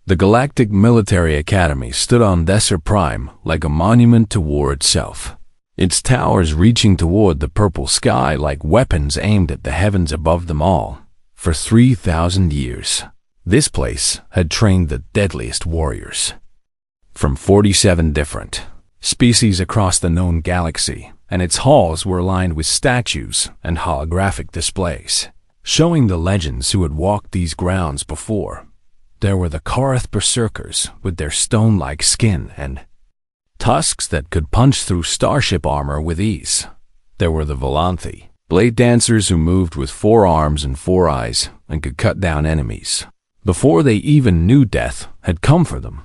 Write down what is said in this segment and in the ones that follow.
The Galactic Military Academy stood on Desert Prime like a monument to war itself, its towers reaching toward the purple sky like weapons aimed at the heavens above them all. For 3,000 years, this place had trained the deadliest warriors from 47 different species across the known galaxy, and its halls were lined with statues and holographic displays, showing the legends who had walked these grounds before. There were the Korath Berserkers with their stone-like skin and tusks that could punch through starship armor with ease. There were the Volanthi, blade dancers who moved with 4 arms and 4 eyes and could cut down enemies before they even knew death had come for them.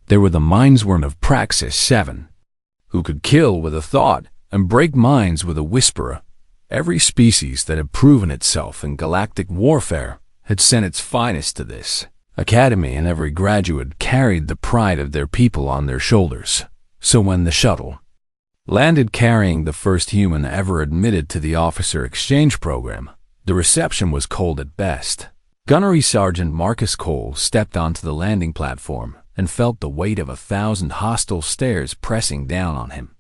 There were the Mindsworn of Praxis 7, who could kill with a thought and break minds with a whisper. Every species that had proven itself in galactic warfare had sent its finest to this academy, and every graduate carried the pride of their people on their shoulders. So when the shuttle landed carrying the first human ever admitted to the officer exchange program, the reception was cold at best. Gunnery Sergeant Marcus Cole stepped onto the landing platform and felt the weight of 1,000 hostile stares pressing down on him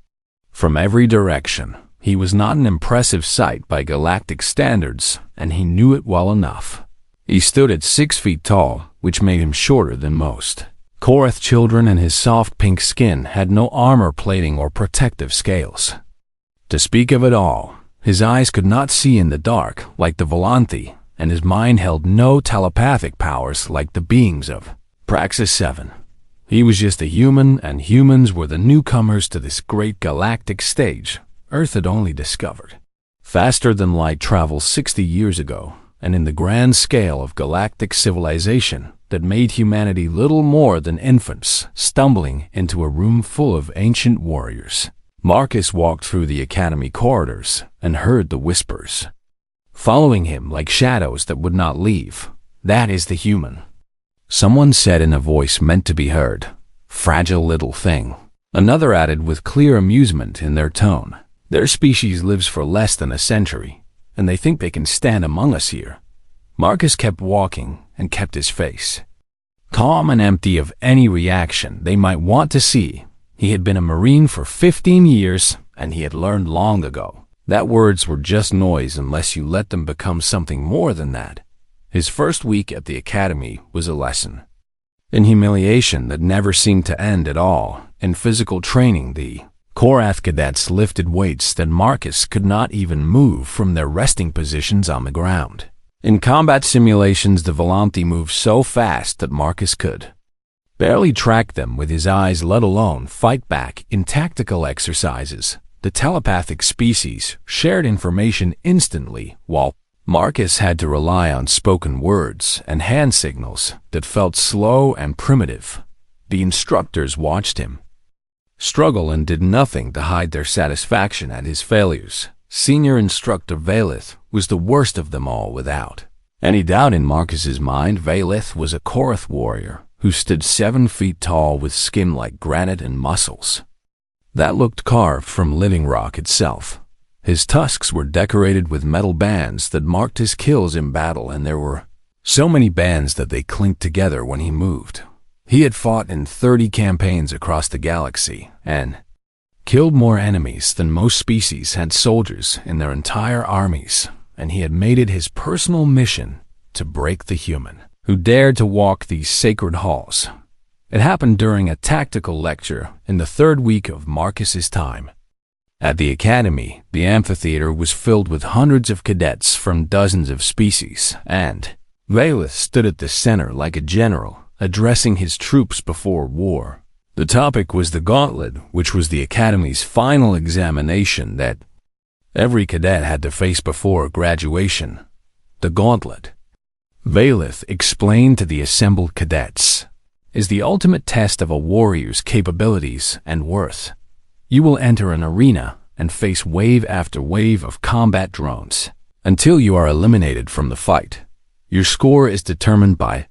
from every direction. He was not an impressive sight by galactic standards, and he knew it well enough. He stood at 6 feet tall, which made him shorter than most. Korath children, and his soft pink skin had no armor plating or protective scales to speak of at all. His eyes could not see in the dark like the Volanthi, and his mind held no telepathic powers like the beings of Praxis 7. He was just a human, and humans were the newcomers to this great galactic stage Earth had only discovered. Faster than light travel 60 years ago, and in the grand scale of galactic civilization that made humanity little more than infants stumbling into a room full of ancient warriors. Marcus walked through the academy corridors and heard the whispers following him like shadows that would not leave. "That is the human," someone said in a voice meant to be heard. "Fragile little thing," another added with clear amusement in their tone. "Their species lives for less than a century, and they think they can stand among us here." Marcus kept walking and kept his face calm and empty of any reaction they might want to see. He had been a Marine for 15 years, and he had learned long ago that words were just noise unless you let them become something more than that. His first week at the academy was a lesson in humiliation that never seemed to end at all. In physical training, the Korath cadets lifted weights that Marcus could not even move from their resting positions on the ground. In combat simulations, the Volanthi moved so fast that Marcus could barely track them with his eyes, let alone fight back. In tactical exercises, the telepathic species shared information instantly, while Marcus had to rely on spoken words and hand signals that felt slow and primitive. The instructors watched him struggle and did nothing to hide their satisfaction at his failures. Senior Instructor Valith was the worst of them all. Without any doubt in Marcus's mind, Valith was a Korath warrior who stood 7 feet tall with skin like granite and muscles that looked carved from living rock itself. His tusks were decorated with metal bands that marked his kills in battle, and there were so many bands that they clinked together when he moved. He had fought in 30 campaigns across the galaxy and killed more enemies than most species had soldiers in their entire armies, and he had made it his personal mission to break the human who dared to walk these sacred halls. It happened during a tactical lecture in the 3rd week of Marcus's time at the academy. The amphitheater was filled with hundreds of cadets from dozens of species, and Valith stood at the center like a general addressing his troops before war. The topic was the Gauntlet, which was the Academy's final examination that every cadet had to face before graduation. The Gauntlet, Valith explained to the assembled cadets, is the ultimate test of a warrior's capabilities and worth. You will enter an arena and face wave after wave of combat drones until you are eliminated from the fight. Your score is determined by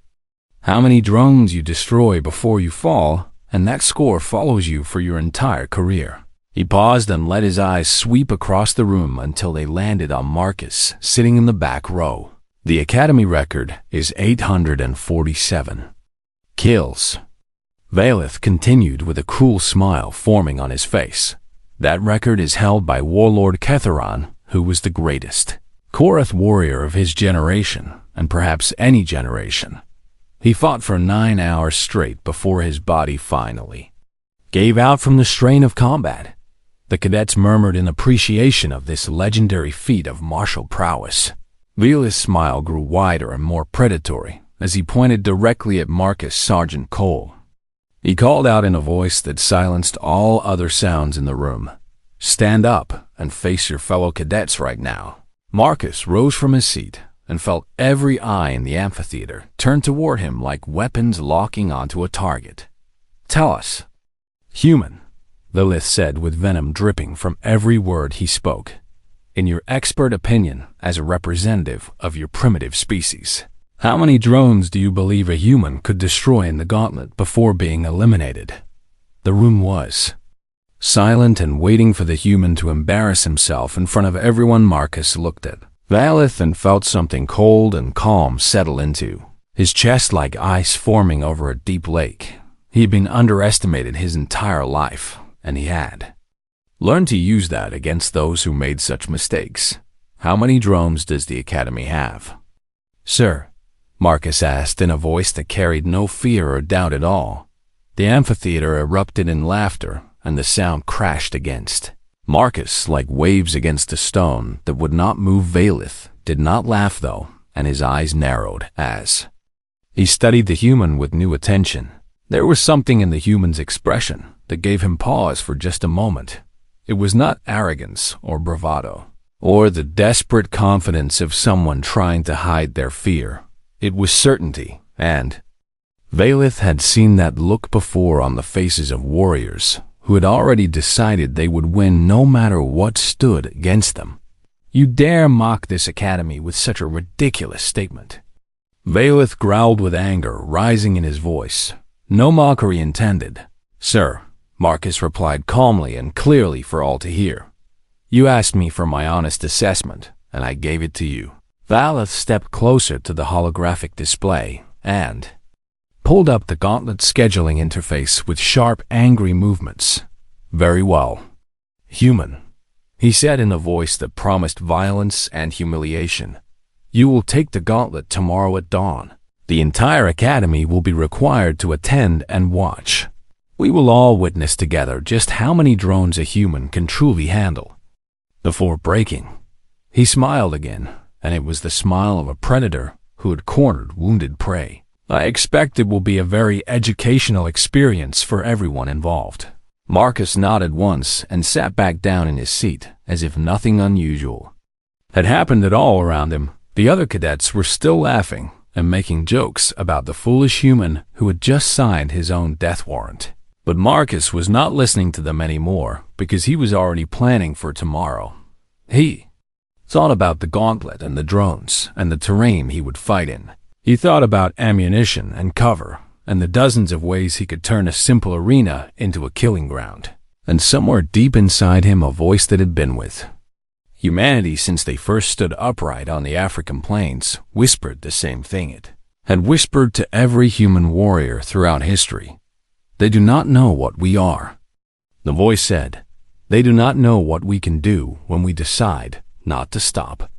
how many drones you destroy before you fall, and that score follows you for your entire career. He paused and let his eyes sweep across the room until they landed on Marcus, sitting in the back row. The Academy record is 847. Kills. Valeth continued with a cruel smile forming on his face. That record is held by Warlord Ketharon, who was the greatest Korath warrior of his generation, and perhaps any generation. He fought for 9 hours straight before his body finally gave out from the strain of combat. The cadets murmured in appreciation of this legendary feat of martial prowess. Veleth's smile grew wider and more predatory as he pointed directly at Marcus Sergeant Cole. He called out in a voice that silenced all other sounds in the room, "Stand up and face your fellow cadets right now." Marcus rose from his seat and felt every eye in the amphitheater turn toward him like weapons locking onto a target. "Tell us." "Human," Lilith said with venom dripping from every word he spoke, "in your expert opinion as a representative of your primitive species, how many drones do you believe a human could destroy in the gauntlet before being eliminated?" The room was silent and waiting for the human to embarrass himself in front of everyone. Marcus looked at Valeth and felt something cold and calm settle into his chest like ice forming over a deep lake. He had been underestimated his entire life, and he had learned to use that against those who made such mistakes. "How many drones does the Academy have?" "Sir," Marcus asked in a voice that carried no fear or doubt at all. The amphitheater erupted in laughter, and the sound crashed against Marcus like waves against a stone that would not move. Valeth did not laugh though, and his eyes narrowed as he studied the human with new attention. There was something in the human's expression that gave him pause for just a moment. It was not arrogance or bravado, or the desperate confidence of someone trying to hide their fear. It was certainty, and Valeth had seen that look before on the faces of warriors who had already decided they would win no matter what stood against them. "You dare mock this academy with such a ridiculous statement." Valeth growled with anger rising in his voice. "No mockery intended, sir," Marcus replied calmly and clearly for all to hear. "You asked me for my honest assessment, and I gave it to you." Valeth stepped closer to the holographic display and pulled up the gauntlet scheduling interface with sharp, angry movements. "Very well, human," he said in a voice that promised violence and humiliation. "You will take the gauntlet tomorrow at dawn. The entire academy will be required to attend and watch. We will all witness together just how many drones a human can truly handle before breaking." He smiled again, and it was the smile of a predator who had cornered wounded prey. "I expect it will be a very educational experience for everyone involved." Marcus nodded once and sat back down in his seat as if nothing unusual had happened at all around him. The other cadets were still laughing and making jokes about the foolish human who had just signed his own death warrant. But Marcus was not listening to them anymore because he was already planning for tomorrow. He thought about the gauntlet and the drones and the terrain he would fight in. He thought about ammunition and cover and the dozens of ways he could turn a simple arena into a killing ground. And somewhere deep inside him a voice that had been with humanity since they first stood upright on the African plains whispered the same thing it had whispered to every human warrior throughout history. "They do not know what we are." The voice said, "They do not know what we can do when we decide not to stop."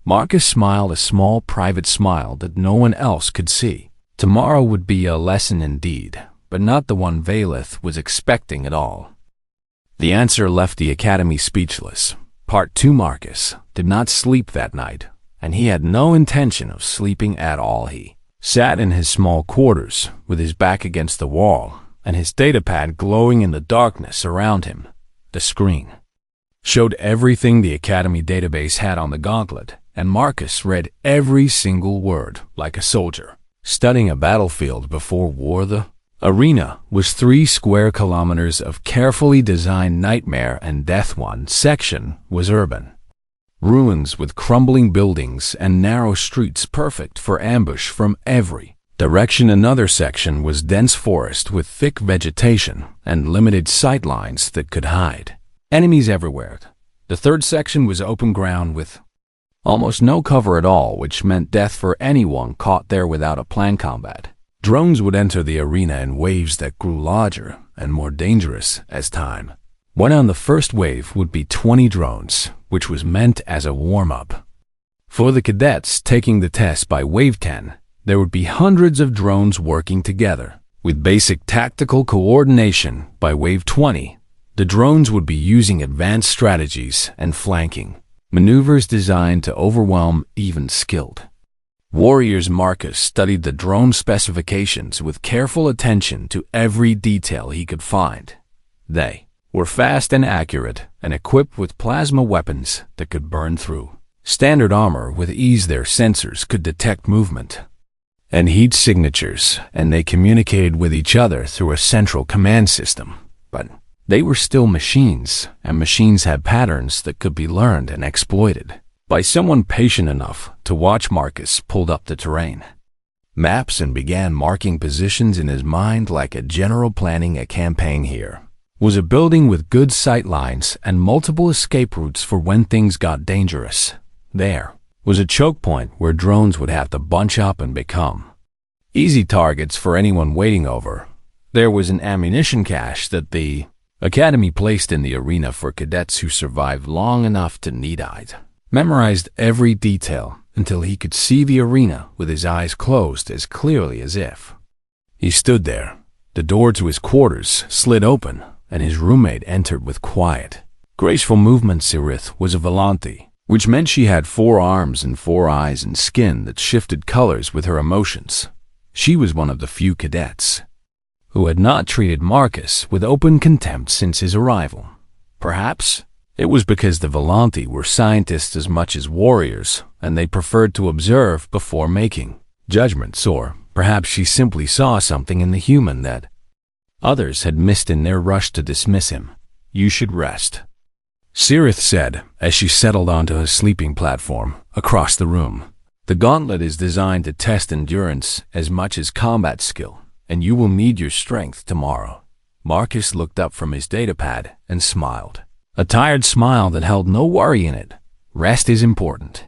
Marcus smiled a small private smile that no one else could see. Tomorrow would be a lesson indeed, but not the one Valeth was expecting at all. The answer left the academy speechless. Part 2 Marcus did not sleep that night, and he had no intention of sleeping at all. He sat in his small quarters with his back against the wall and his datapad glowing in the darkness around him. The screen showed everything the Academy database had on the gauntlet, and Marcus read every single word like a soldier studying a battlefield before war. The arena was 3 square kilometers of carefully designed nightmare and death. One section was urban ruins with crumbling buildings and narrow streets perfect for ambush from every direction. Another section was dense forest with thick vegetation and limited sight lines that could hide enemies everywhere. The third section was open ground with almost no cover at all, which meant death for anyone caught there without a planned combat. Drones would enter the arena in waves that grew larger and more dangerous as time went on. The first wave would be 20 drones, which was meant as a warm-up. For the cadets taking the test by wave 10, there would be hundreds of drones working together. With basic tactical coordination by wave 20, the drones would be using advanced strategies and flanking maneuvers designed to overwhelm even skilled warriors. Marcus studied the drone specifications with careful attention to every detail he could find. They were fast and accurate and equipped with plasma weapons that could burn through standard armor with ease. Their sensors could detect movement and heat signatures, and they communicated with each other through a central command system. But they were still machines, and machines had patterns that could be learned and exploited by someone patient enough to watch. Marcus pulled up the terrain maps and began marking positions in his mind like a general planning a campaign. Here was a building with good sight lines and multiple escape routes for when things got dangerous. There was a choke point where drones would have to bunch up and become easy targets for anyone waiting over. There was an ammunition cache that the Academy placed in the arena for cadets who survived long enough to need-eyed memorized every detail until he could see the arena with his eyes closed as clearly as if he stood there. The door to his quarters slid open, and his roommate entered with quiet, graceful movements. Sirith was a Volante, which meant she had 4 arms and 4 eyes and skin that shifted colors with her emotions. She was one of the few cadets who had not treated Marcus with open contempt since his arrival. Perhaps it was because the Volante were scientists as much as warriors, and they preferred to observe before making judgments, or perhaps she simply saw something in the human that others had missed in their rush to dismiss him. "You should rest," Sirith said as she settled onto a sleeping platform across the room. "The gauntlet is designed to test endurance as much as combat skill, and you will need your strength tomorrow." Marcus looked up from his datapad and smiled, a tired smile that held no worry in it. Rest is important.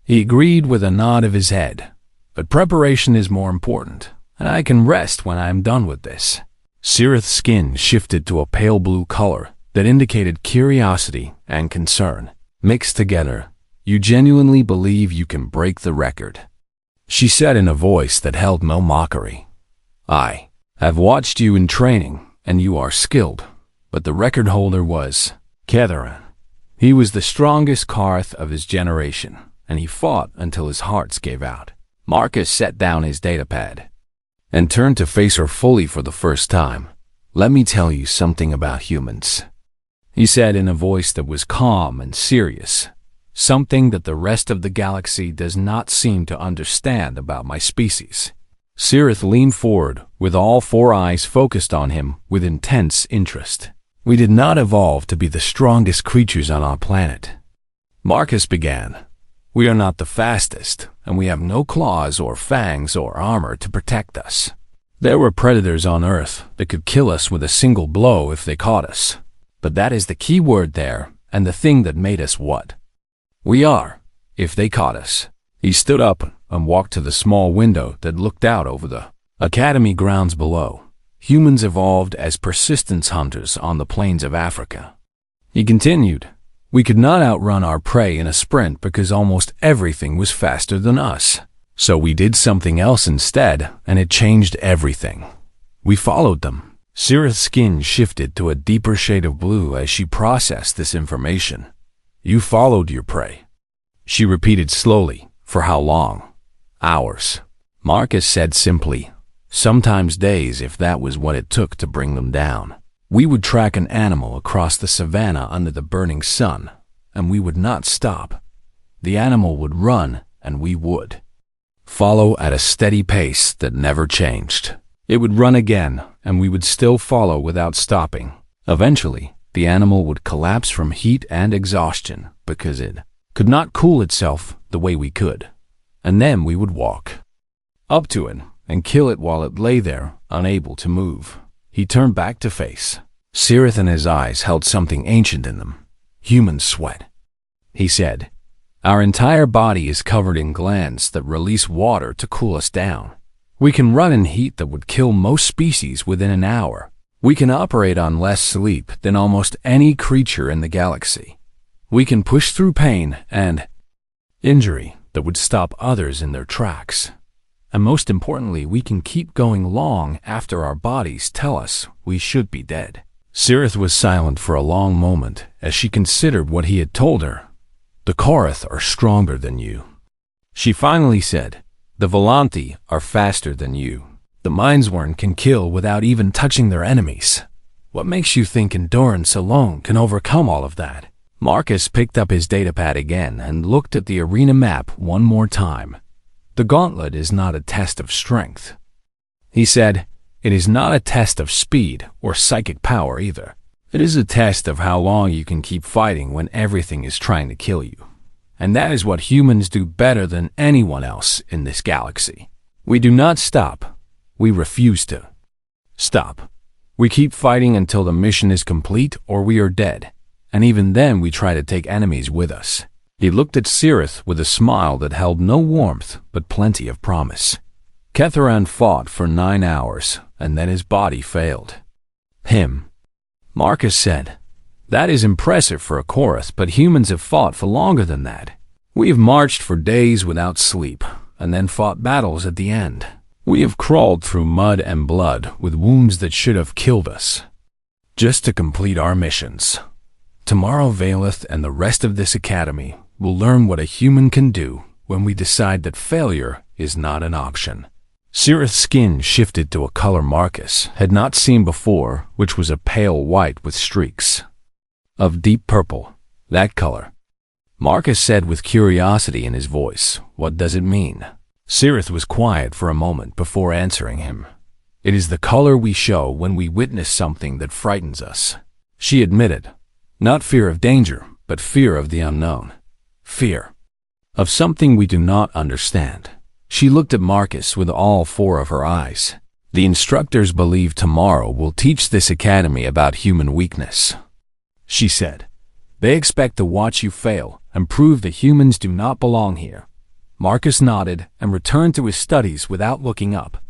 He agreed with a nod of his head. "But preparation is more important, and I can rest when I am done with this." Sirith's skin shifted to a pale blue color that indicated curiosity and concern mixed together. "You genuinely believe you can break the record?" she said in a voice that held no mockery. "I have watched you in training, and you are skilled." But the record holder was Ketheran. He was the strongest Karth of his generation, and he fought until his hearts gave out. Marcus set down his datapad and turned to face her fully for the first time. "Let me tell you something about humans," he said in a voice that was calm and serious. "Something that the rest of the galaxy does not seem to understand about my species." Sirith leaned forward with all 4 eyes focused on him with intense interest. "We did not evolve to be the strongest creatures on our planet," Marcus began. "We are not the fastest, and we have no claws or fangs or armor to protect us. There were predators on Earth that could kill us with a single blow if they caught us. But that is the key word there, and the thing that made us what we are, if they caught us." He stood up and walked to the small window that looked out over the Academy grounds below. "Humans evolved as persistence hunters on the plains of Africa," he continued. "We could not outrun our prey in a sprint because almost everything was faster than us. So we did something else instead, and it changed everything. We followed them." Sirith's skin shifted to a deeper shade of blue as she processed this information. "You followed your prey," she repeated slowly. "For how long?" "Hours," Marcus said simply. "Sometimes days if that was what it took to bring them down. We would track an animal across the savannah under the burning sun, and we would not stop. The animal would run, and we would follow at a steady pace that never changed. It would run again, and we would still follow without stopping. Eventually, the animal would collapse from heat and exhaustion because it could not cool itself the way we could. And then we would walk up to it and kill it while it lay there, unable to move." He turned back to face Sirith, and his eyes held something ancient in them. "Human sweat," he said. "Our entire body is covered in glands that release water to cool us down. We can run in heat that would kill most species within an hour. We can operate on less sleep than almost any creature in the galaxy. We can push through pain and injury that would stop others in their tracks. And most importantly, we can keep going long after our bodies tell us we should be dead. Cirith was silent for a long moment as she considered what he had told her. The Korath are stronger than you. She finally said, the Volanti are faster than you. The Mindsworn can kill without even touching their enemies. What makes you think endurance alone can overcome all of that? Marcus picked up his datapad again and looked at the arena map one more time. The gauntlet is not a test of strength. He said, it is not a test of speed or psychic power either. It is a test of how long you can keep fighting when everything is trying to kill you. And that is what humans do better than anyone else in this galaxy. We do not stop. We refuse to stop. We keep fighting until the mission is complete or we are dead. And even then we try to take enemies with us. He looked at Cirith with a smile that held no warmth but plenty of promise. Ketharan fought for 9 hours, and then his body failed him. Marcus said, that is impressive for a Korath, but humans have fought for longer than that. We have marched for days without sleep, and then fought battles at the end. We have crawled through mud and blood with wounds that should have killed us, just to complete our missions. Tomorrow Valeth and the rest of this academy will learn what a human can do when we decide that failure is not an option. Cirith's skin shifted to a color Marcus had not seen before, which was a pale white with streaks of deep purple. That color. Marcus said with curiosity in his voice, what does it mean? Cirith was quiet for a moment before answering him. It is the color we show when we witness something that frightens us. She admitted, not fear of danger, but fear of the unknown. Fear of something we do not understand. She looked at Marcus with all 4 of her eyes. The instructors believe tomorrow will teach this academy about human weakness, she said. They expect to watch you fail and prove that humans do not belong here. Marcus nodded and returned to his studies without looking up.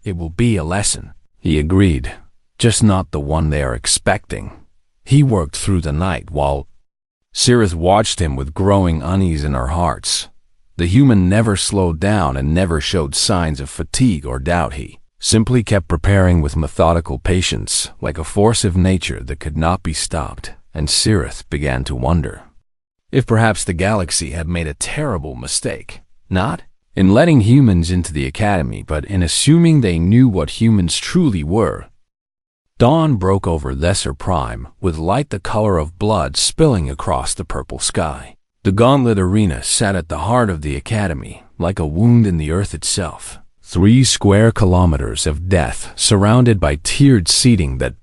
It will be a lesson, he agreed, just not the one they are expecting. He worked through the night while Cirith watched him with growing unease in her hearts. The human never slowed down and never showed signs of fatigue or doubt. He simply kept preparing with methodical patience, like a force of nature that could not be stopped, and Cirith began to wonder if perhaps the galaxy had made a terrible mistake, not in letting humans into the academy, but in assuming they knew what humans truly were. Dawn broke over Lesser Prime, with light the color of blood spilling across the purple sky. The Gauntlet Arena sat at the heart of the academy, like a wound in the earth itself. 3 square kilometers of death, surrounded by tiered seating that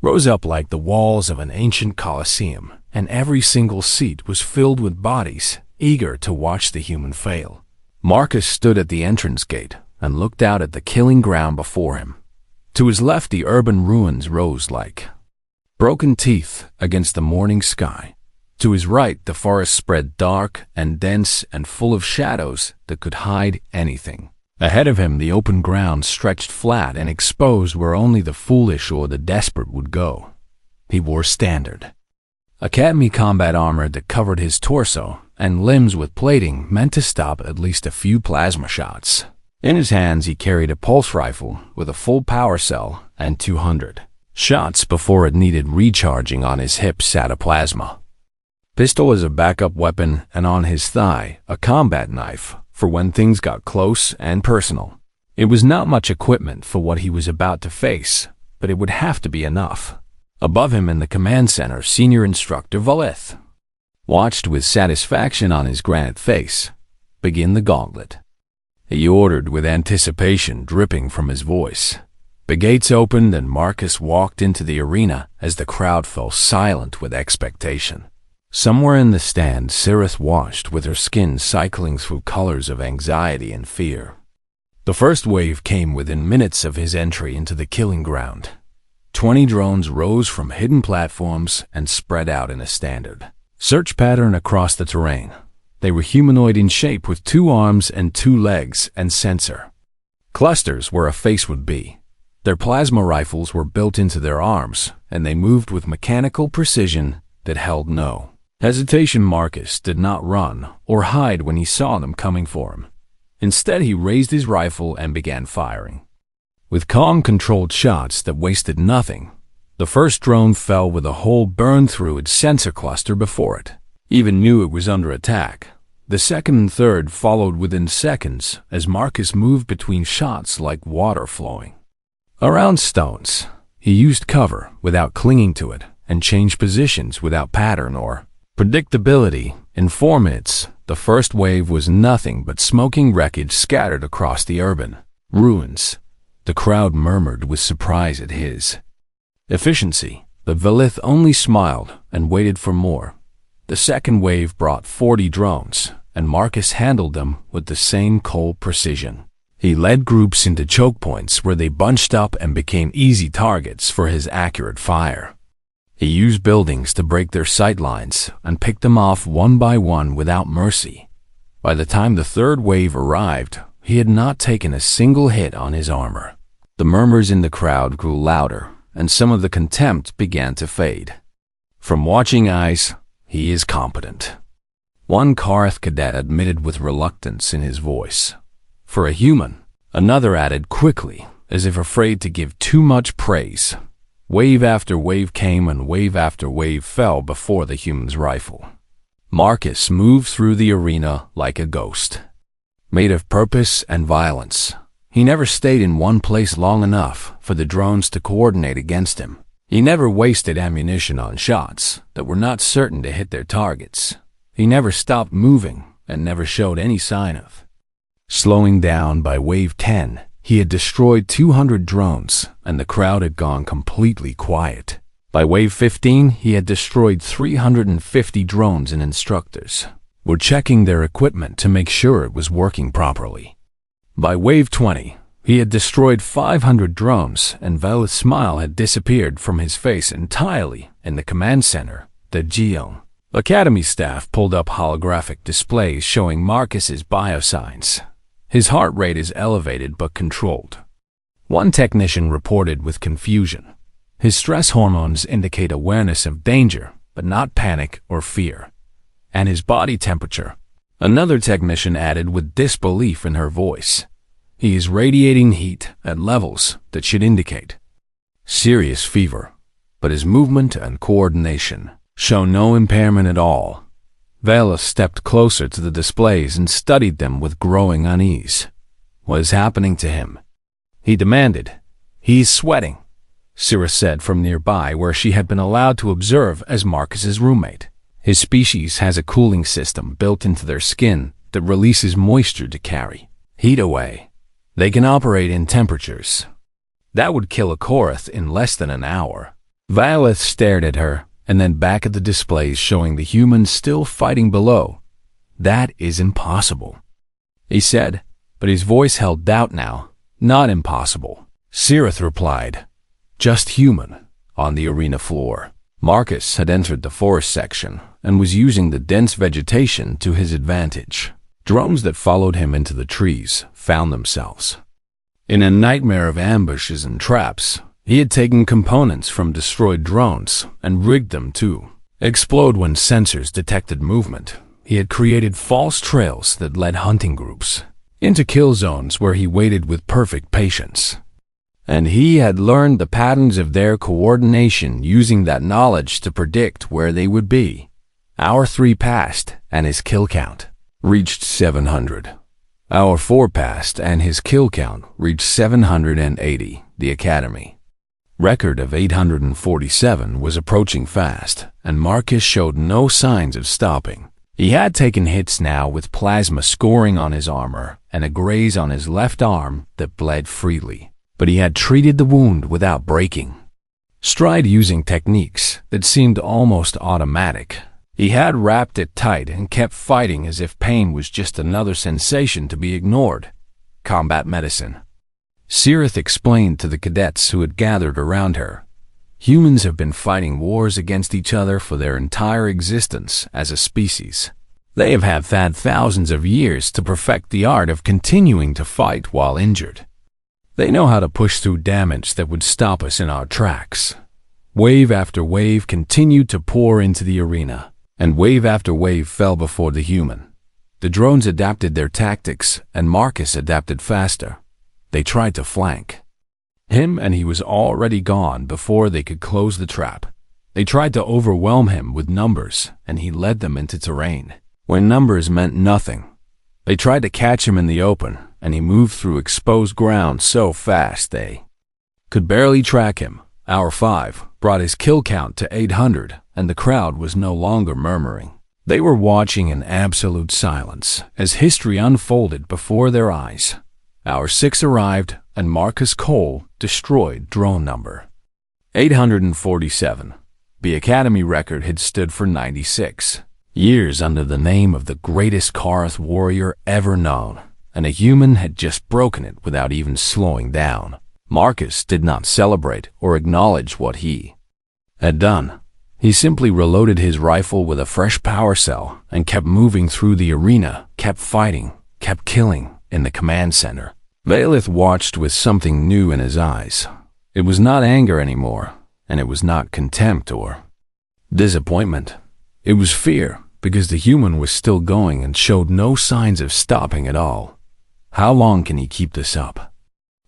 rose up like the walls of an ancient coliseum, and every single seat was filled with bodies, eager to watch the human fail. Marcus stood at the entrance gate and looked out at the killing ground before him. To his left, the urban ruins rose like broken teeth against the morning sky. To his right, the forest spread dark and dense and full of shadows that could hide anything. Ahead of him, the open ground stretched flat and exposed where only the foolish or the desperate would go. He wore standard Academy combat armor that covered his torso and limbs with plating meant to stop at least a few plasma shots. In his hands, he carried a pulse rifle with a full power cell and 200 shots before it needed recharging. On his hip sat a plasma pistol as a backup weapon, and on his thigh, a combat knife for when things got close and personal. It was not much equipment for what he was about to face, but it would have to be enough. Above him in the command center, Senior Instructor Valeth watched with satisfaction on his granite face. Begin the gauntlet, he ordered with anticipation dripping from his voice. The gates opened and Marcus walked into the arena as the crowd fell silent with expectation. Somewhere in the stand, Cirith watched with her skin cycling through colors of anxiety and fear. The first wave came within minutes of his entry into the killing ground. 20 drones rose from hidden platforms and spread out in a standard search pattern across the terrain. They were humanoid in shape with 2 arms and 2 legs and sensor Clusters where a face would be. Their plasma rifles were built into their arms, and they moved with mechanical precision that held no hesitation. Marcus did not run or hide when he saw them coming for him. Instead, he raised his rifle and began firing. With calm, controlled shots that wasted nothing, the first drone fell with a hole burned through its sensor cluster before it even knew it was under attack. The second and third followed within seconds as Marcus moved between shots like water flowing around stones. He used cover without clinging to it and changed positions without pattern or predictability. In 4 minutes, the first wave was nothing but smoking wreckage scattered across the urban ruins. The crowd murmured with surprise at his efficiency, but Velith only smiled and waited for more. The second wave brought 40 drones, and Marcus handled them with the same cold precision. He led groups into choke points where they bunched up and became easy targets for his accurate fire. He used buildings to break their sight lines and picked them off one by one without mercy. By the time the third wave arrived, he had not taken a single hit on his armor. The murmurs in the crowd grew louder, and some of the contempt began to fade. From watching eyes, he is competent, one Karth cadet admitted with reluctance in his voice. For a human, another added quickly, as if afraid to give too much praise. Wave after wave came and wave after wave fell before the human's rifle. Marcus moved through the arena like a ghost, made of purpose and violence. He never stayed in one place long enough for the drones to coordinate against him. He never wasted ammunition on shots that were not certain to hit their targets. He never stopped moving and never showed any sign of slowing down. By wave 10, he had destroyed 200 drones, and the crowd had gone completely quiet. By wave 15, he had destroyed 350 drones, and instructors were checking their equipment to make sure it was working properly. By wave 20, he had destroyed 500 drones, and Velith's smile had disappeared from his face entirely. In the command center, the Geon Academy staff pulled up holographic displays showing Marcus's biosigns. His heart rate is elevated but controlled. One technician reported with confusion. His stress hormones indicate awareness of danger, but not panic or fear. And his body temperature, another technician added with disbelief in her voice. He is radiating heat at levels that should indicate serious fever, but his movement and coordination show no impairment at all. Velith stepped closer to the displays and studied them with growing unease. What is happening to him? He demanded. He's sweating, Syrah said from nearby where she had been allowed to observe as Marcus's roommate. His species has a cooling system built into their skin that releases moisture to carry heat away. They can operate in temperatures that would kill a Korath in less than an hour. Velith stared at her and then back at the displays showing the humans still fighting below. That is impossible, he said, but his voice held doubt now. Not impossible, Syrah replied. Just human. On the arena floor, Marcus had entered the forest section and was using the dense vegetation to his advantage. Drones that followed him into the trees found themselves in a nightmare of ambushes and traps. He had taken components from destroyed drones and rigged them to explode when sensors detected movement. He had created false trails that led hunting groups into kill zones where he waited with perfect patience. And he had learned the patterns of their coordination, using that knowledge to predict where they would be. Hour 3 passed, and his kill count reached 700. Hour 4 passed, and his kill count reached 780. The Academy record of 847 was approaching fast, and Marcus showed no signs of stopping. He had taken hits now with plasma scoring on his armor and a graze on his left arm that bled freely, but he had treated the wound without breaking stride using techniques that seemed almost automatic. He had wrapped it tight and kept fighting as if pain was just another sensation to be ignored. Combat medicine, Syrah explained to the cadets who had gathered around her. Humans have been fighting wars against each other for their entire existence as a species. They have had thousands of years to perfect the art of continuing to fight while injured. They know how to push through damage that would stop us in our tracks. Wave after wave continued to pour into the arena, and wave after wave fell before the human. The drones adapted their tactics, and Marcus adapted faster. They tried to flank him, and he was already gone before they could close the trap. They tried to overwhelm him with numbers, and he led them into terrain when numbers meant nothing. They tried to catch him in the open, and he moved through exposed ground so fast they could barely track him. Hour 5 brought his kill count to 800, and the crowd was no longer murmuring. They were watching in absolute silence as history unfolded before their eyes. Hour 6 arrived, and Marcus Cole destroyed drone number 847. The Academy record had stood for 96 years under the name of the greatest Karth warrior ever known, and a human had just broken it without even slowing down. Marcus did not celebrate or acknowledge what he had done. He simply reloaded his rifle with a fresh power cell and kept moving through the arena, kept fighting, kept killing in the command center. Valeth watched with something new in his eyes. It was not anger anymore, and it was not contempt or disappointment. It was fear, because the human was still going and showed no signs of stopping at all. How long can he keep this up?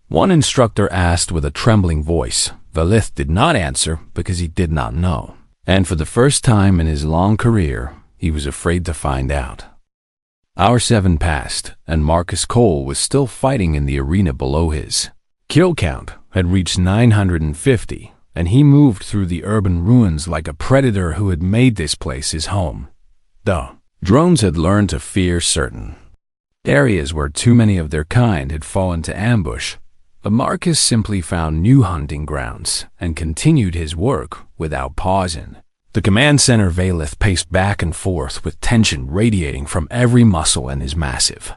One instructor asked with a trembling voice. Valeth did not answer because he did not know. And for the first time in his long career, he was afraid to find out. Hour 7 passed, and Marcus Cole was still fighting in the arena below his kill count had reached 950, and he moved through the urban ruins like a predator who had made this place his home. The drones had learned to fear certain areas where too many of their kind had fallen to ambush, but Marcus simply found new hunting grounds and continued his work without pausing. The command center Valeth paced back and forth with tension radiating from every muscle in his massive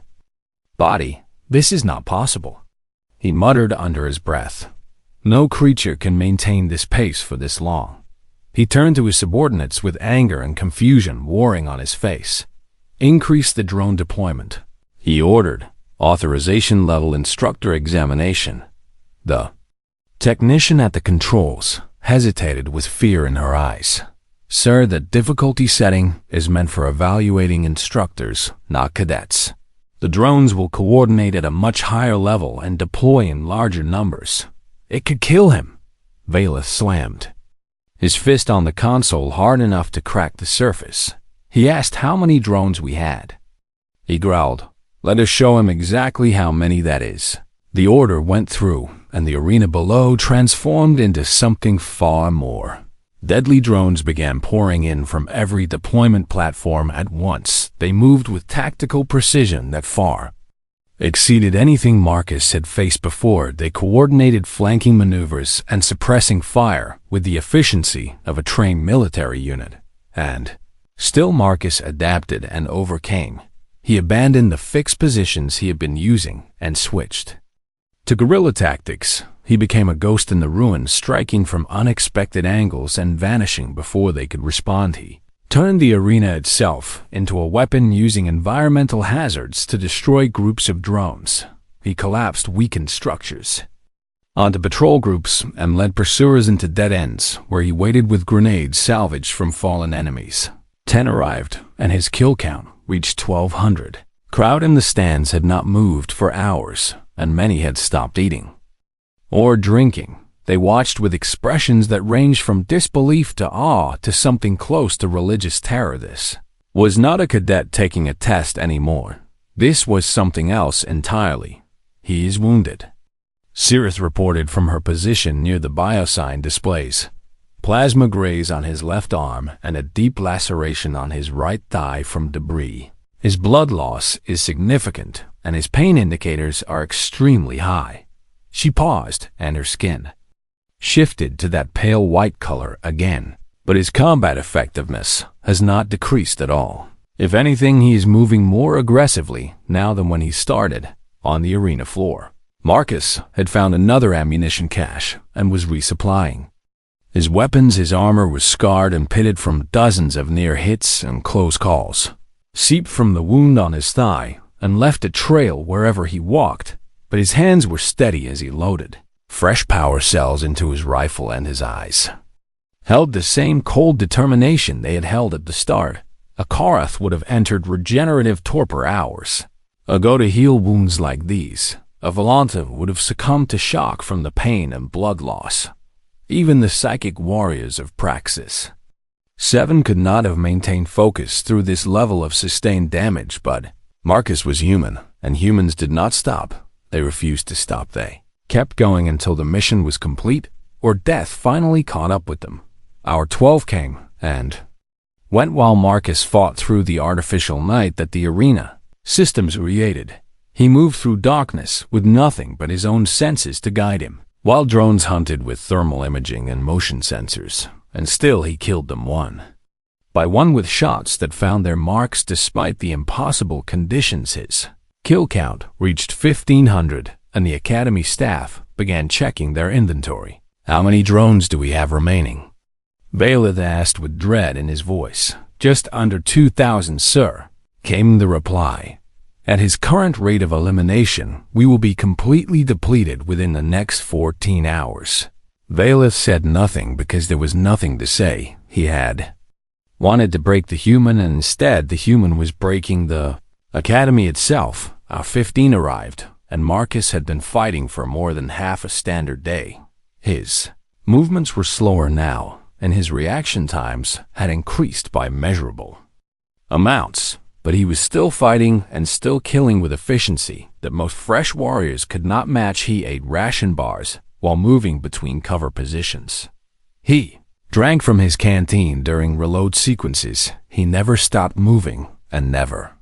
body. This is not possible, he muttered under his breath. No creature can maintain this pace for this long. He turned to his subordinates with anger and confusion warring on his face. Increase the drone deployment, he ordered. Authorization level instructor examination. The technician at the controls hesitated with fear in her eyes. Sir, the difficulty setting is meant for evaluating instructors, not cadets. The drones will coordinate at a much higher level and deploy in larger numbers. It could kill him. Valeth slammed his fist on the console hard enough to crack the surface. He asked how many drones we had. He growled, "Let us show him exactly how many that is." The order went through, and the arena below transformed into something far more. Deadly drones began pouring in from every deployment platform at once. They moved with tactical precision that far exceeded anything Marcus had faced before. They coordinated flanking maneuvers and suppressing fire with the efficiency of a trained military unit. And still Marcus adapted and overcame. He abandoned the fixed positions he had been using and switched to guerrilla tactics. He became a ghost in the ruins, striking from unexpected angles and vanishing before they could respond. He turned the arena itself into a weapon, using environmental hazards to destroy groups of drones. He collapsed weakened structures onto patrol groups and led pursuers into dead ends, where he waited with grenades salvaged from fallen enemies. 10 arrived, and his kill count reached 1,200. Crowd in the stands had not moved for hours, and many had stopped eating or drinking. They watched with expressions that ranged from disbelief to awe to something close to religious terror. This was not a cadet taking a test anymore. This was something else entirely. He is wounded, Cirith reported from her position near the biosign displays. Plasma graze on his left arm and a deep laceration on his right thigh from debris. His blood loss is significant, and his pain indicators are extremely high. She paused, and her skin shifted to that pale white color again, but his combat effectiveness has not decreased at all. If anything, he is moving more aggressively now than when he started on the arena floor. Marcus had found another ammunition cache and was resupplying. His weapons, his armor was scarred and pitted from dozens of near hits and close calls. Seeped from the wound on his thigh and left a trail wherever he walked. but his hands were steady as he loaded fresh power cells into his rifle, and his eyes held the same cold determination they had held at the start. A Karath would have entered regenerative torpor hours ago to heal wounds like these. A Volanta would have succumbed to shock from the pain and blood loss. Even the psychic warriors of Praxis 7 could not have maintained focus through this level of sustained damage, but Marcus was human, and humans did not stop. They refused to stop. They kept going until the mission was complete, or death finally caught up with them. Hour 12 came, and went while Marcus fought through the artificial night that the arena systems created. He moved through darkness with nothing but his own senses to guide him, while drones hunted with thermal imaging and motion sensors, and still he killed them one by one with shots that found their marks despite the impossible conditions. His kill count reached 1,500, and the Academy staff began checking their inventory. "How many drones do we have remaining?" Bailiff asked with dread in his voice. "Just under 2,000, sir," came the reply. "At his current rate of elimination, we will be completely depleted within the next 14 hours. Bailiff said nothing because there was nothing to say. He had wanted to break the human, and instead the human was breaking the Academy itself. Our 15 arrived, and Marcus had been fighting for more than half a standard day. His movements were slower now, and his reaction times had increased by measurable amounts, but he was still fighting and still killing with efficiency that most fresh warriors could not match. He ate ration bars while moving between cover positions. He drank from his canteen during reload sequences. He never stopped moving and never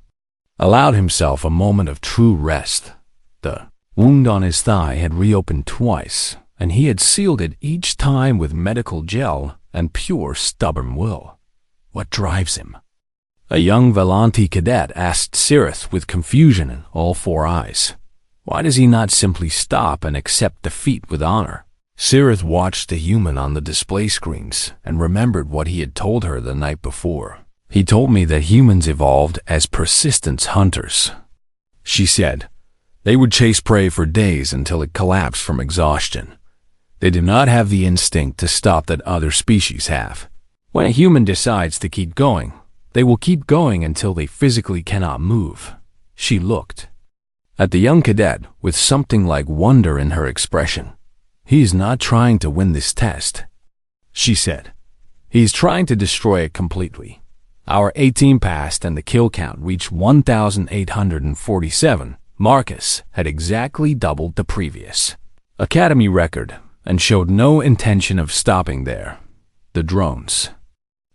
allowed himself a moment of true rest. The wound on his thigh had reopened twice, and he had sealed it each time with medical gel and pure stubborn will. What drives him? A young Volanti cadet asked Sirith with confusion in all 4 eyes. Why does he not simply stop and accept defeat with honor? Sirith watched the human on the display screens and remembered what he had told her the night before. "He told me that humans evolved as persistence hunters," she said. "They would chase prey for days until it collapsed from exhaustion. They do not have the instinct to stop that other species have. When a human decides to keep going, they will keep going until they physically cannot move." She looked at the young cadet with something like wonder in her expression. "He is not trying to win this test," she said. "He is trying to destroy it completely." Hour 18 passed, and the kill count reached 1,847. Marcus had exactly doubled the previous Academy record and showed no intention of stopping there. The drones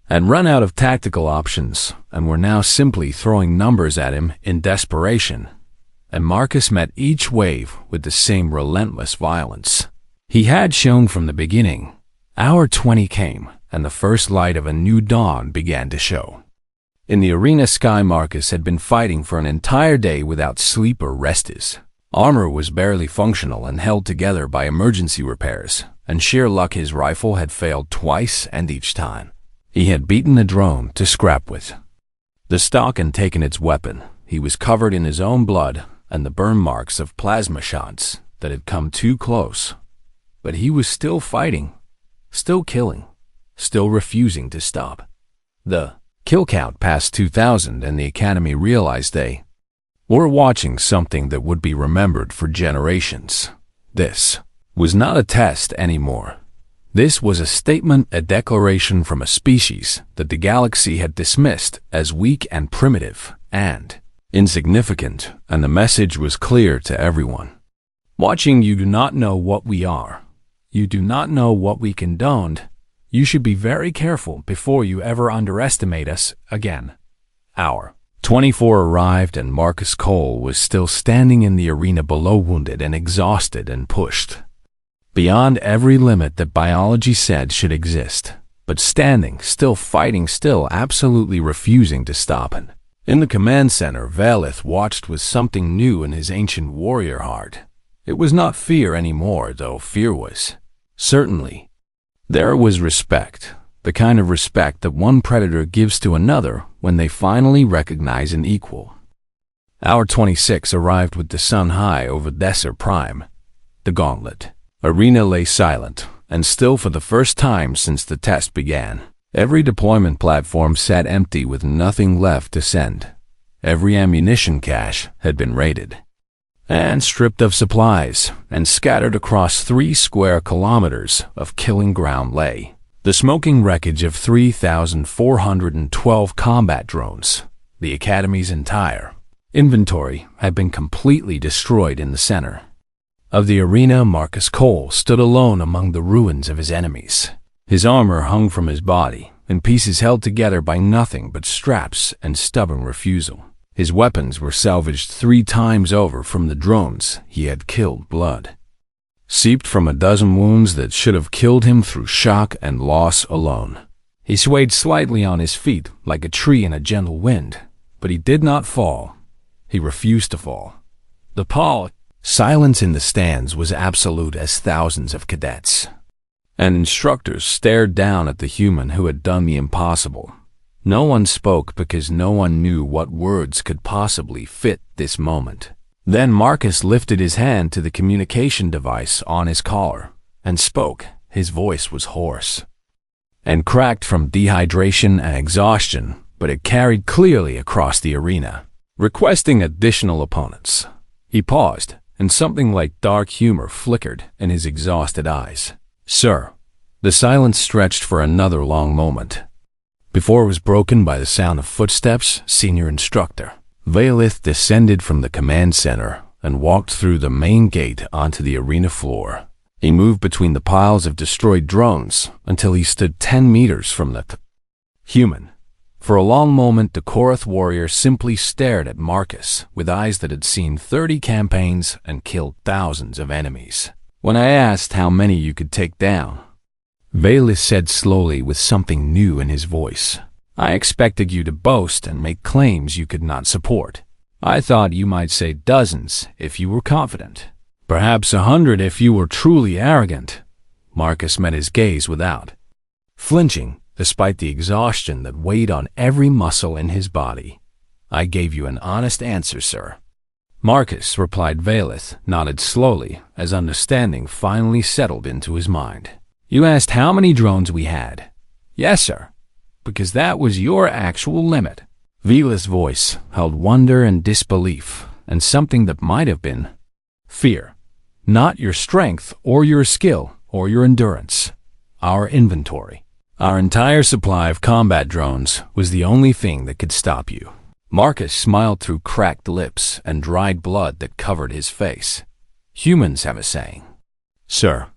had run out of tactical options and were now simply throwing numbers at him in desperation, and Marcus met each wave with the same relentless violence he had shown from the beginning. Hour 20 came, and the first light of a new dawn began to show. In the arena sky, Marcus had been fighting for an entire day without sleep or rest. His armor was barely functional and held together by emergency repairs, and sheer luck his rifle had failed twice, and each time he had beaten a drone to scrap with the stock and taken its weapon. He was covered in his own blood and the burn marks of plasma shots that had come too close. But he was still fighting, still killing, still refusing to stop. The kill count passed 2,000, and the Academy realized they were watching something that would be remembered for generations. This was not a test anymore. This was a statement, a declaration from a species that the galaxy had dismissed as weak and primitive and insignificant, and the message was clear to everyone watching. You do not know what we are. You do not know what we condoned. You should be very careful before you ever underestimate us again. Hour 24 arrived, and Marcus Cole was still standing in the arena below, wounded and exhausted and pushed beyond every limit that biology said should exist, but standing, still fighting, still absolutely refusing to stop. And in the command center, Valith watched with something new in his ancient warrior heart. It was not fear anymore, though fear was certainly there. Was respect, the kind of respect that one predator gives to another when they finally recognize an equal. Hour 26 arrived with the sun high over Desert Prime. The gauntlet arena lay silent and still for the first time since the test began. Every deployment platform sat empty with nothing left to send. Every ammunition cache had been raided and stripped of supplies and scattered across 3 square kilometers of killing ground lay. The smoking wreckage of 3,412 combat drones, the Academy's entire inventory, had been completely destroyed in the center of the arena. Marcus Cole stood alone among the ruins of his enemies. His armor hung from his body, in pieces held together by nothing but straps and stubborn refusal. His weapons were salvaged 3 times over from the drones he had killed. Blood seeped from a dozen wounds that should have killed him through shock and loss alone. He swayed slightly on his feet like a tree in a gentle wind, but he did not fall. He refused to fall. The silence in the stands was absolute as thousands of cadets and instructors stared down at the human who had done the impossible. No one spoke because no one knew what words could possibly fit this moment. Then Marcus lifted his hand to the communication device on his collar and spoke. His voice was hoarse and cracked from dehydration and exhaustion, but it carried clearly across the arena, requesting additional opponents. He paused, and something like dark humor flickered in his exhausted eyes. "Sir." The silence stretched for another long moment, before it was broken by the sound of footsteps. Senior Instructor Valith descended from the command center and walked through the main gate onto the arena floor. He moved between the piles of destroyed drones until he stood 10 meters from the human. For a long moment, the Korath warrior simply stared at Marcus with eyes that had seen 30 campaigns and killed thousands of enemies. "When I asked how many you could take down," Valith said slowly with something new in his voice, "I expected you to boast and make claims you could not support. I thought you might say dozens if you were confident. Perhaps 100 if you were truly arrogant." Marcus met his gaze without flinching, despite the exhaustion that weighed on every muscle in his body. "I gave you an honest answer, sir." "Marcus," replied Valith, nodded slowly as understanding finally settled into his mind. "You asked how many drones we had." "Yes, sir, because that was your actual limit." Valith's voice held wonder and disbelief and something that might have been fear. "Not your strength or your skill or your endurance. Our inventory. Our entire supply of combat drones was the only thing that could stop you." Marcus smiled through cracked lips and dried blood that covered his face. "Humans have a saying, sir.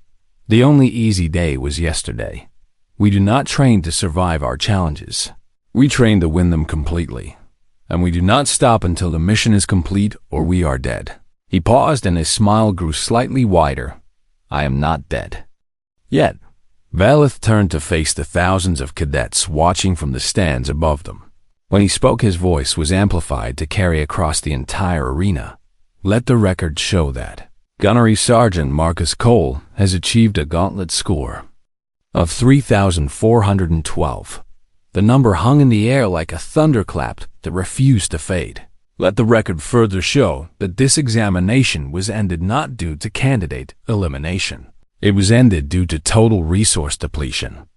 The only easy day was yesterday. We do not train to survive our challenges. We train to win them completely. And we do not stop until the mission is complete or we are dead." He paused and his smile grew slightly wider. "I am not dead yet." Valith turned to face the thousands of cadets watching from the stands above them. When he spoke, his voice was amplified to carry across the entire arena. "Let the record show that Gunnery Sergeant Marcus Cole has achieved a gauntlet score of 3,412. The number hung in the air like a thunderclap that refused to fade. Let the record further show that this examination was ended not due to candidate elimination. It was ended due to total resource depletion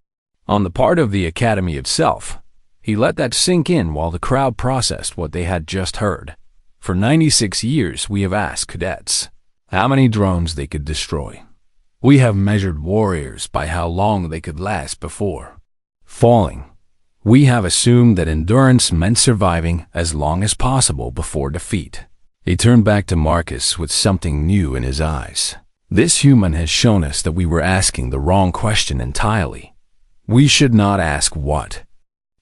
on the part of the Academy itself." He let that sink in while the crowd processed what they had just heard. For 96 years, we have asked cadets how many drones they could destroy. We have measured warriors by how long they could last before falling. We have assumed that endurance meant surviving as long as possible before defeat. He turned back to Marcus with something new in his eyes. "This human has shown us that we were asking the wrong question entirely. We should not ask what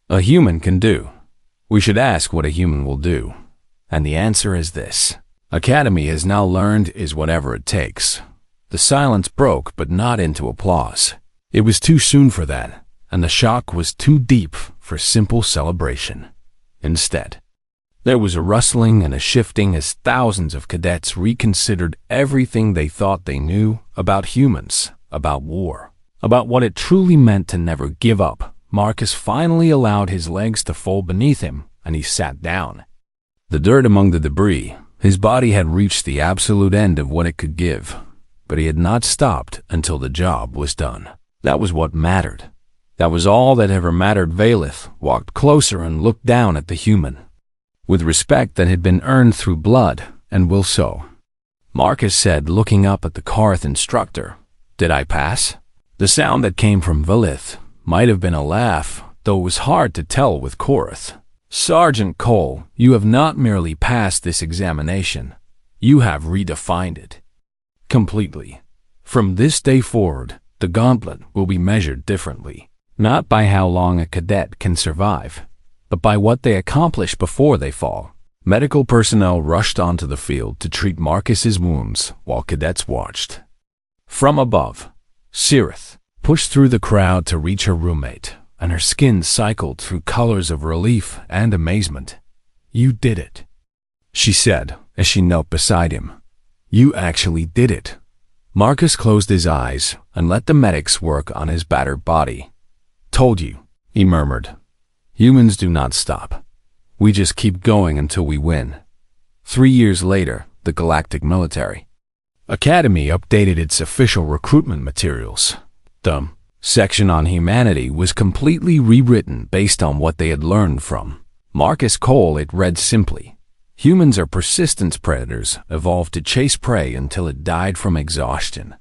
a human can do. We should ask what a human will do. And the answer is this. Academy has now learned is whatever it takes." The silence broke, but not into applause. It was too soon for that, and the shock was too deep for simple celebration. Instead, there was a rustling and a shifting as thousands of cadets reconsidered everything they thought they knew about humans, about war, about what it truly meant to never give up. Marcus finally allowed his legs to fold beneath him, and he sat down. The dirt among the debris, his body had reached the absolute end of what it could give, but he had not stopped until the job was done. That was what mattered. That was all that ever mattered. Valith walked closer and looked down at the human, with respect that had been earned through blood and will so. Marcus said, looking up at the Karth instructor, "Did I pass?" The sound that came from Valith might have been a laugh, though it was hard to tell with Korath. "Sergeant Cole, you have not merely passed this examination, you have redefined it. Completely. From this day forward, the gauntlet will be measured differently, not by how long a cadet can survive, but by what they accomplish before they fall." Medical personnel rushed onto the field to treat Marcus's wounds while cadets watched. From above, Cirith pushed through the crowd to reach her roommate, and her skin cycled through colors of relief and amazement. "You did it," she said as she knelt beside him. "You actually did it." Marcus closed his eyes and let the medics work on his battered body. "Told you," he murmured. "Humans do not stop. We just keep going until we win." 3 years later, the Galactic Military Academy updated its official recruitment materials. The section on humanity was completely rewritten based on what they had learned from Marcus Cole. It read simply, "Humans are persistence predators evolved to chase prey until it died from exhaustion.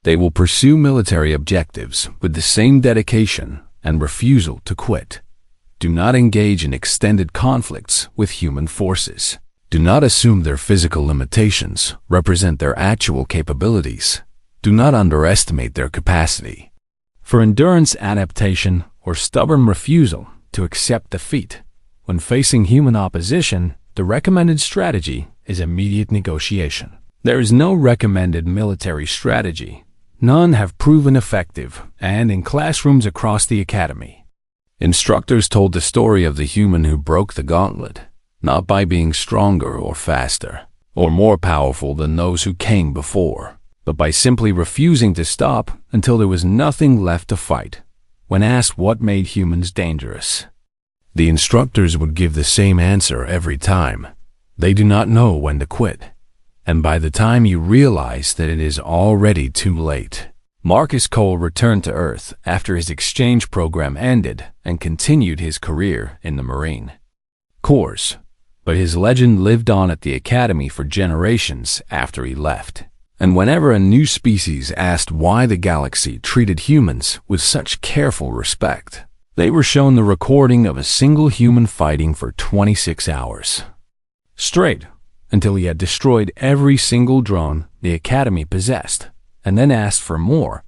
They will pursue military objectives with the same dedication and refusal to quit. Do not engage in extended conflicts with human forces. Do not assume their physical limitations represent their actual capabilities. Do not underestimate their capacity for endurance, adaptation, or stubborn refusal to accept defeat. When facing human opposition, the recommended strategy is immediate negotiation. There is no recommended military strategy. None have proven effective, and in classrooms across the academy, instructors told the story of the human who broke the gauntlet, not by being stronger or faster, or more powerful than those who came before, but by simply refusing to stop until there was nothing left to fight. When asked what made humans dangerous, the instructors would give the same answer every time. They do not know when to quit. And by the time you realize that it is already too late. Marcus Cole returned to Earth after his exchange program ended and continued his career in the Marine Corps, but his legend lived on at the Academy for generations after he left. And whenever a new species asked why the galaxy treated humans with such careful respect, they were shown the recording of a single human fighting for 26 hours straight until he had destroyed every single drone the Academy possessed, and then asked for more.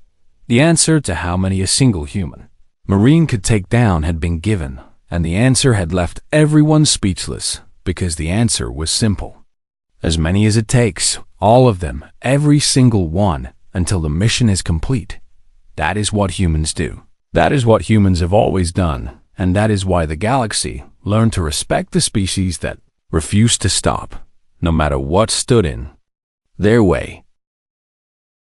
The answer to how many a single human Marine could take down had been given, and the answer had left everyone speechless because the answer was simple. As many as it takes, all of them, every single one, until the mission is complete. That is what humans do. That is what humans have always done, and that is why the galaxy learned to respect the species that refused to stop, no matter what stood in their way.